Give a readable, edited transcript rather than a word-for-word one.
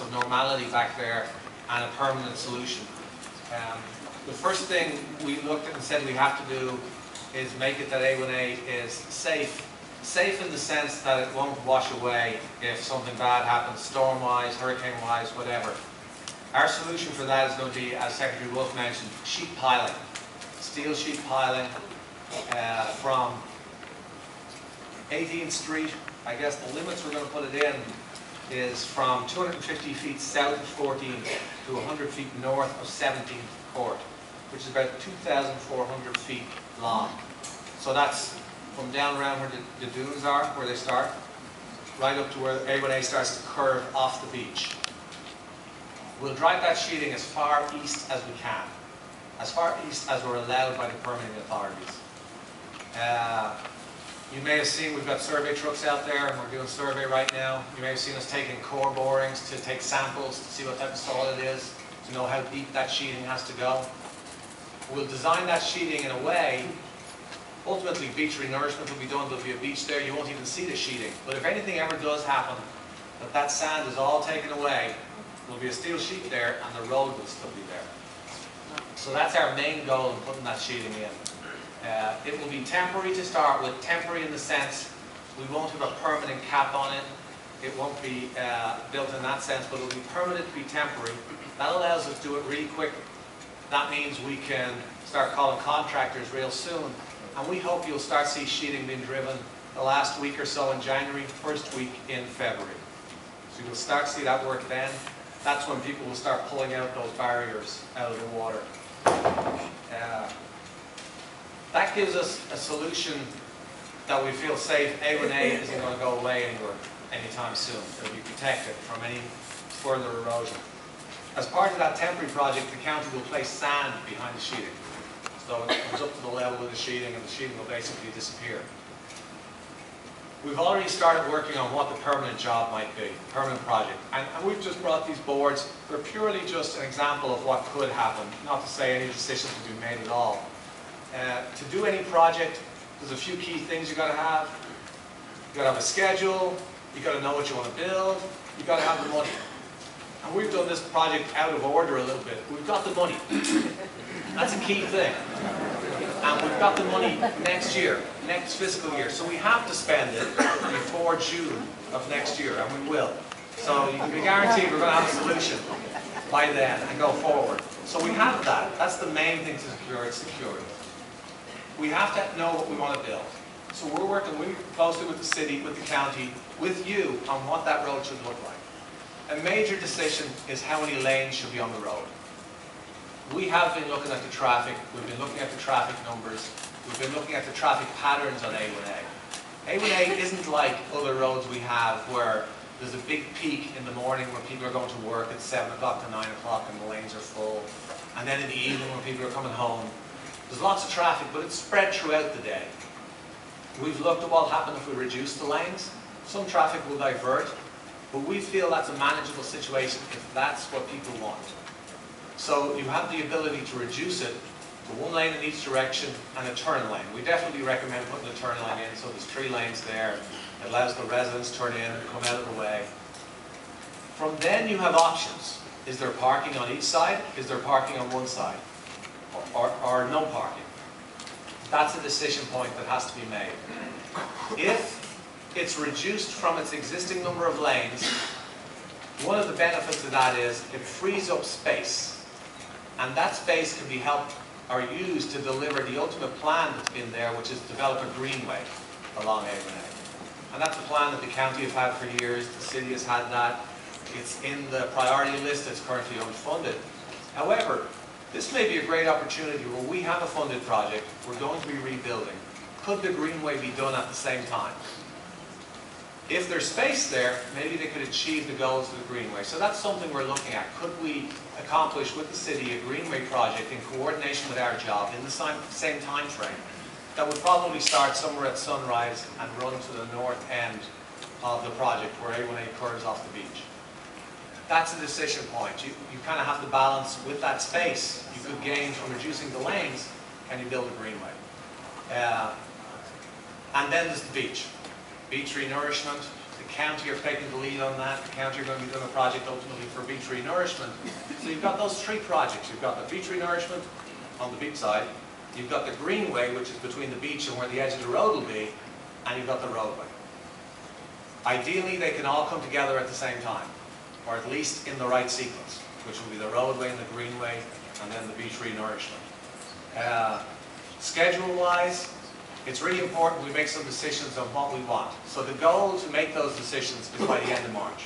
of normality back there and a permanent solution. The first thing we looked at and said we have to do is make it that A1A is safe. Safe in the sense that it won't wash away if something bad happens, storm-wise, hurricane-wise, whatever. Our solution for that is going to be, as Secretary Wolf mentioned, sheet piling. Steel sheet piling from 18th Street. I guess the limits we're going to put it in is from 250 feet south of 14th to 100 feet north of 17th Court, which is about 2,400 feet long. So that's from down around where the dunes are, where they start, right up to where A1A starts to curve off the beach. We'll drive that sheeting as far east as we can, as far east as we're allowed by the permitting authorities. You may have seen we've got survey trucks out there, and we're doing survey right now. You may have seen us taking core borings to take samples to see what type of soil it is, to know how deep that sheeting has to go. We'll design that sheeting in a way, ultimately beach renourishment will be done, there'll be a beach there, you won't even see the sheeting. But if anything ever does happen, that sand is all taken away, there'll be a steel sheet there and the road will still be there. So that's our main goal in putting that sheeting in. It will be temporary to start with, temporary in the sense we won't have a permanent cap on it. It won't be built in that sense, but it will be permanent to be temporary. That allows us to do it really quick. That means we can start calling contractors real soon. And we hope you'll start to see sheeting being driven the last week or so in January, first week in February. So you'll start to see that work then. That's when people will start pulling out those barriers out of the water. That gives us a solution that we feel safe. A1A isn't going to go away anywhere anytime soon. It'll be protected from any further erosion. As part of that temporary project, the county will place sand behind the sheeting. So it comes up to the level of the sheeting and the sheeting will basically disappear. We've already started working on what the permanent job might be, permanent project. And we've just brought these boards. They're purely just an example of what could happen, not to say any decisions will be made at all. To do any project, there's a few key things you've got to have. You've got to have a schedule, you've got to know what you want to build, you've got to have the money. And we've done this project out of order a little bit. We've got the money. That's a key thing. And we've got the money next year, next fiscal year. So we have to spend it before June of next year, and we will. So you can be guaranteed we're going to have a solution by then and go forward. So we have that. That's the main thing to secure it, secured. We have to know what we want to build. So we're working really closely with the city, with the county, with you on what that road should look like. A major decision is how many lanes should be on the road. We have been looking at the traffic, we've been looking at the traffic numbers, we've been looking at the traffic patterns on A1A. A1A isn't like other roads we have where there's a big peak in the morning when people are going to work at 7 o'clock to 9 o'clock and the lanes are full. And then in the evening when people are coming home. There's lots of traffic, but it's spread throughout the day. We've looked at what will happen if we reduce the lanes. Some traffic will divert, but we feel that's a manageable situation if that's what people want. So you have the ability to reduce it to one lane in each direction and a turn lane. We definitely recommend putting a turn lane in, so there's 3 lanes there. It allows the residents to turn in and come out of the way. From then you have options. Is there parking on each side? Is there parking on one side? Or no parking? That's a decision point that has to be made. If it's reduced from its existing number of lanes, one of the benefits of that is it frees up space. And that space can be helped or used to deliver the ultimate plan that's been there, which is develop a greenway along A1A. And that's a plan that the county have had for years, the city has had that. It's in the priority list, it's currently unfunded. However, this may be a great opportunity where we have a funded project, we're going to be rebuilding. Could the greenway be done at the same time? If there's space there, maybe they could achieve the goals of the greenway. So that's something we're looking at. Could we accomplish with the city a greenway project in coordination with our job in the same time frame? That would probably start somewhere at Sunrise and run to the north end of the project where A1A curves off the beach. That's a decision point. You kind of have to balance with that space you could gain from reducing the lanes, can you build a greenway? And then there's the beach. Beach renourishment. The county are taking the lead on that. The county are going to be doing a project ultimately for beach renourishment. So you've got those three projects. You've got the beach renourishment on the beach side. You've got the greenway, which is between the beach and where the edge of the road will be. And you've got the roadway. Ideally, they can all come together at the same time, or at least in the right sequence, which will be the roadway and the greenway, and then the beach renourishment. Schedule-wise, it's really important we make some decisions on what we want. So the goal to make those decisions is by the end of March.